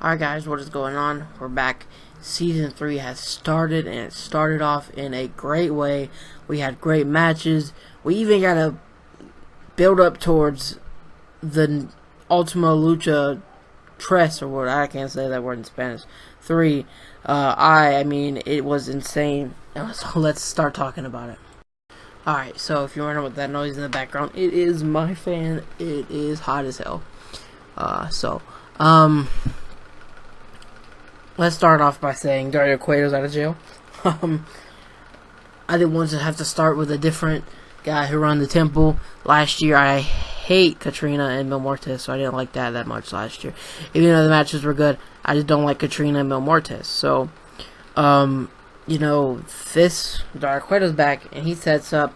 Alright guys, what is going on? We're back. Season 3 has started, and it started off in a great way. We had great matches. We even got to build up towards the Ultima Lucha Tres, or what, I can't say that word in Spanish. 3. I mean, it was insane. So let's start talking about it. Alright, so if you're wondering what that noise in the background, it is my fan. It is hot as hell. Let's start off by saying Dario Cueto's out of jail. I didn't want to have to start with a different guy who run the temple. Last year, I hate Katrina and Mil Mortis, so I didn't like that much last year. Even though the matches were good, I just don't like Katrina and Mil Mortis. So, you know, this Dario Cueto's back, and he sets up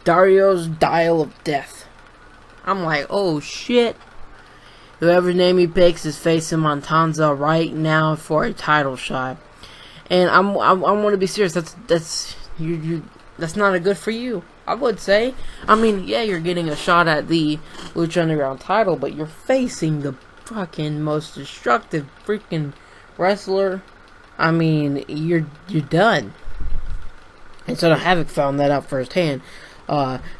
Dario's Dial of Death. I'm like, oh shit. Whoever's name he picks is facing Montanza right now for a title shot, and I want to be serious. That's not a good for you. I would say. I mean, yeah, you're getting a shot at the Lucha Underground title, but you're facing the fucking most destructive freaking wrestler. I mean, you're done. And Son of Havoc found that out firsthand.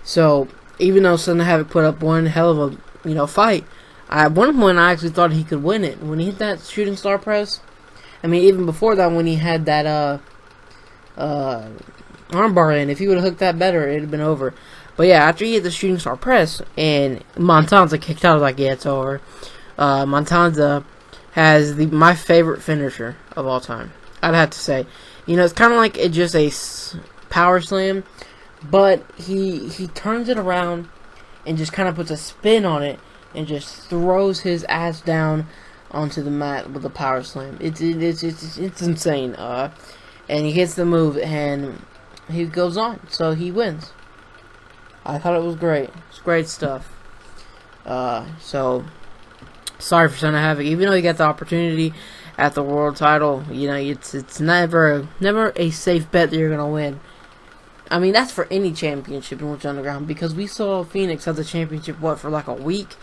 So even though Son of Havoc put up one hell of a fight. At one point, I actually thought he could win it. When he hit that shooting star press, I mean, even before that, when he had that armbar in, if he would have hooked that better, it would have been over. But yeah, after he hit the shooting star press, and Montanza kicked out, I was like, yeah, it's over. Montanza has my favorite finisher of all time. I'd have to say. It's kind of like just a power slam, but he turns it around and just kind of puts a spin on it, and just throws his ass down onto the mat with a power slam. It's insane. And he hits the move, and he goes on. So he wins. I thought it was great. It's great stuff. So sorry for Son of Havoc. Even though he got the opportunity at the world title, it's never a safe bet that you're gonna win. I mean, that's for any championship in Lucha Underground, because we saw Phoenix have the championship, for like a week?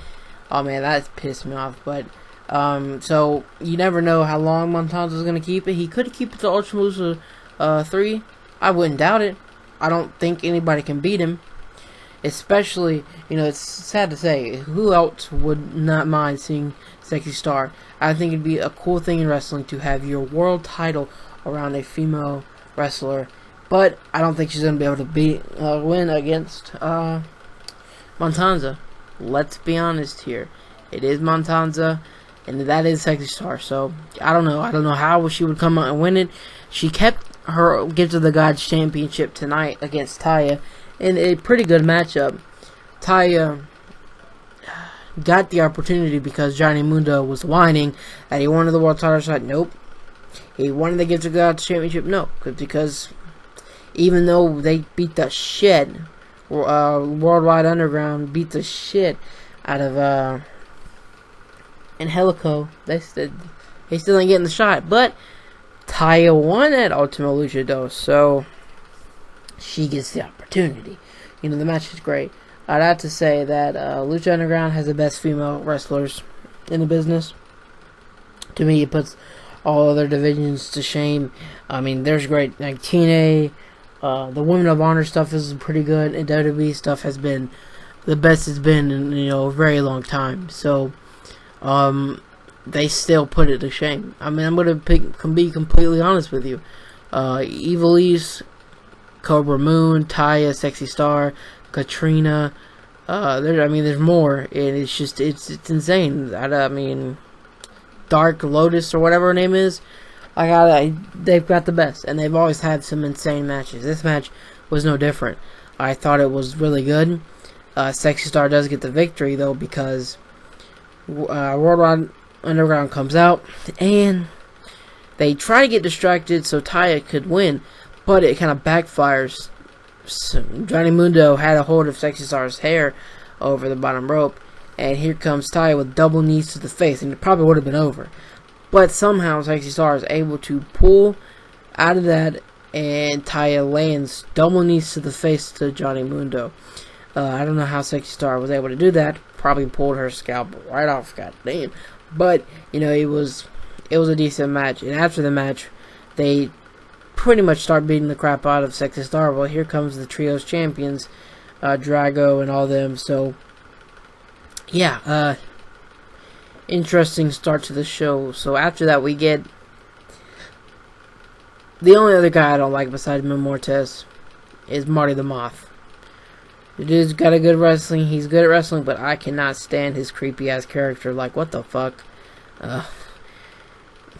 Oh man, that pissed me off. But, so, you never know how long Montanza's going to keep it. He could keep it to Ultima Lucha 3. I wouldn't doubt it. I don't think anybody can beat him. Especially, it's sad to say, who else would not mind seeing Sexy Star? I think it'd be a cool thing in wrestling to have your world title around a female wrestler. But I don't think she's going to be able to win against Montanza. Let's be honest here. It is Montanza, and that is Sexy Star. So I don't know. I don't know how she would come out and win it. She kept her Gift of the Gods championship tonight against Taya in a pretty good matchup. Taya got the opportunity because Johnny Mundo was whining that he wanted the world title shot. Nope. He wanted the Gift of the Gods championship. No, because even though they beat the shit, Worldwide Underground beat the shit out of Angelico, they still ain't getting the shot. But Taya won at Ultima Lucha though, so she gets the opportunity. The match is great. I'd have to say that Lucha Underground has the best female wrestlers in the business. To me, it puts all other divisions to shame. I mean, there's great, like TNA. The Women of Honor stuff is pretty good, and WWE stuff has been the best it's been in a very long time. So they still put it to shame. I mean, I'm gonna be completely honest with you. Evil East, Cobra Moon, Taya, Sexy Star, Katrina. There's more, and it's insane. I mean, Dark Lotus or whatever her name is. They've got the best, and they've always had some insane matches. This match was no different. I thought it was really good. Sexy Star does get the victory, though, because Worldwide Underground comes out, and they try to get distracted so Taya could win, but it kind of backfires. So Johnny Mundo had a hold of Sexy Star's hair over the bottom rope, and here comes Taya with double knees to the face, and it probably would have been over. But somehow Sexy Star is able to pull out of that, and Taya lands double knees to the face to Johnny Mundo. I don't know how Sexy Star was able to do that. Probably pulled her scalp right off, goddamn. But it was it was a decent match. And after the match, they pretty much start beating the crap out of Sexy Star. Well, here comes the Trios champions, Drago and all them. So, yeah, interesting start to the show. So after that, we get the only other guy I don't like besides Mil Mortes is Marty the Moth. The dude's got a good wrestling. He's good at wrestling, but I cannot stand his creepy ass character. Like, what the fuck?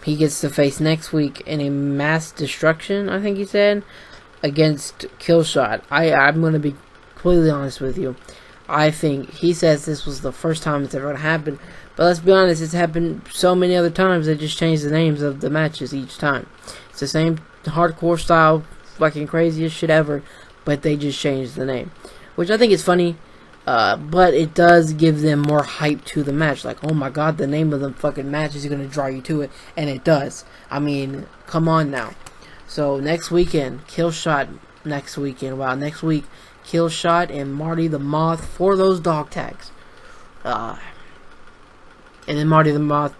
He gets to face next week in a mass destruction, I think he said, against Killshot. I'm going to be completely honest with you. I think he says this was the first time it's ever going to happen. But let's be honest, it's happened so many other times. They just changed the names of the matches each time. It's the same hardcore style, fucking craziest shit ever, but they just changed the name. Which I think is funny. But it does give them more hype to the match. Like, oh my god, the name of the fucking match is going to draw you to it. And it does. I mean, come on now. So, next weekend, Killshot next weekend. Wow, next week, Killshot and Marty the Moth for those dog tags. And then Marty the Moth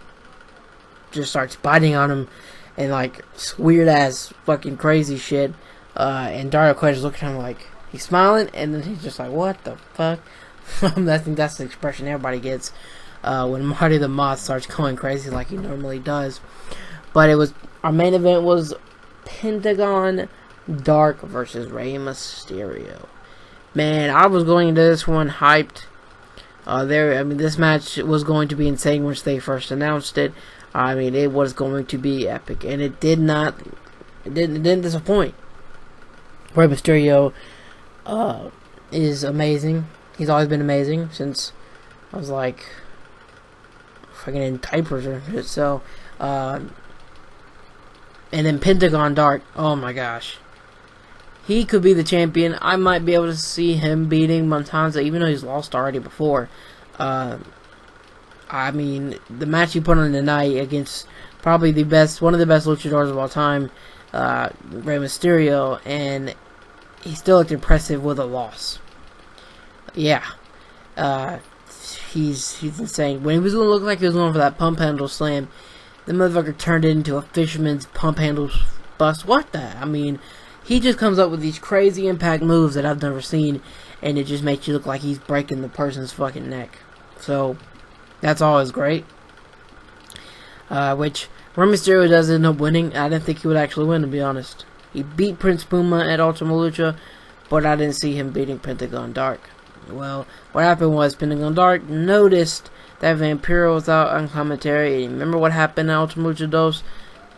just starts biting on him. And, like, weird ass fucking crazy shit. And Dario Cueto's looking at him like, he's smiling, and then he's just like, what the fuck? I think that's the expression everybody gets when Marty the Moth starts going crazy like he normally does. But our main event was Pentagon Dark versus Rey Mysterio. Man, I was going into this one hyped. This match was going to be insane once they first announced it. I mean, it was going to be epic, and it didn't disappoint. Rey Mysterio is amazing. He's always been amazing since I was like fucking in diapers or shit. So, and then Pentagon Dark. Oh my gosh, he could be the champion. I might be able to see him beating Montanza, even though he's lost already before. I mean, the match he put on tonight against probably one of the best luchadors of all time, Rey Mysterio, and he still looked impressive with a loss. Yeah. He's insane. When he was going to look like he was going for that pump handle slam, the motherfucker turned it into a fisherman's pump handle bust. What the? I mean, he just comes up with these crazy impact moves that I've never seen, and it just makes you look like he's breaking the person's fucking neck. So, that's always great. Which Rey Mysterio does end up winning. I didn't think he would actually win, to be honest. He beat Prince Puma at Ultima Lucha, but I didn't see him beating Pentagon Dark. Well, what happened was Pentagon Dark noticed that Vampiro was out on commentary. And remember what happened at Ultima Lucha 2?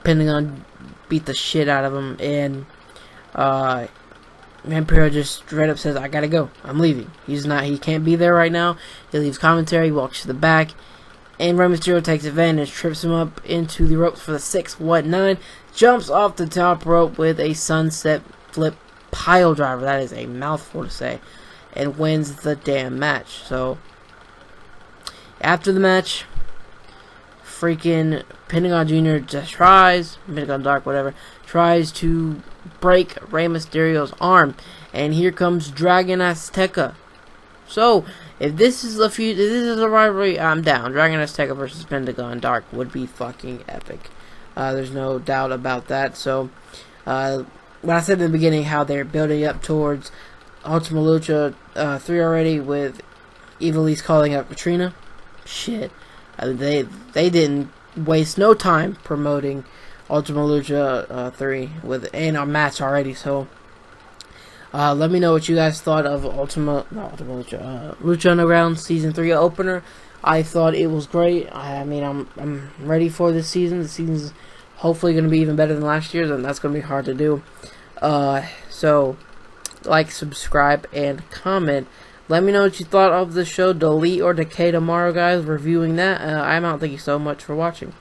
Pentagon beat the shit out of him, and Vampiro just straight up says, I gotta go. I'm leaving. He can't be there right now. He leaves commentary, walks to the back, and Rey Mysterio takes advantage, trips him up into the ropes for the 619, jumps off the top rope with a sunset flip pile driver. That is a mouthful to say. And wins the damn match. So, after the match, freaking Pentagon Jr. just Pentagon Dark, whatever, tries to break Rey Mysterio's arm. And here comes Dragon Azteca. So, if this is a rivalry, I'm down. Dragon Azteca versus Pentagon Dark would be fucking epic. There's no doubt about that. So, when I said in the beginning how they're building up towards Ultima Lucha 3 already, with Ivelisse calling out Katrina, shit, they didn't waste no time promoting Ultima Lucha 3 and our match already. So let me know what you guys thought of Lucha Underground Season 3 opener. I thought it was great. I mean, I'm ready for this season. The season's hopefully going to be even better than last year's, and that's going to be hard to do. So, like, subscribe, and comment. Let me know what you thought of the show Delete or Decay tomorrow, guys. Reviewing that. I'm out. Thank you so much for watching.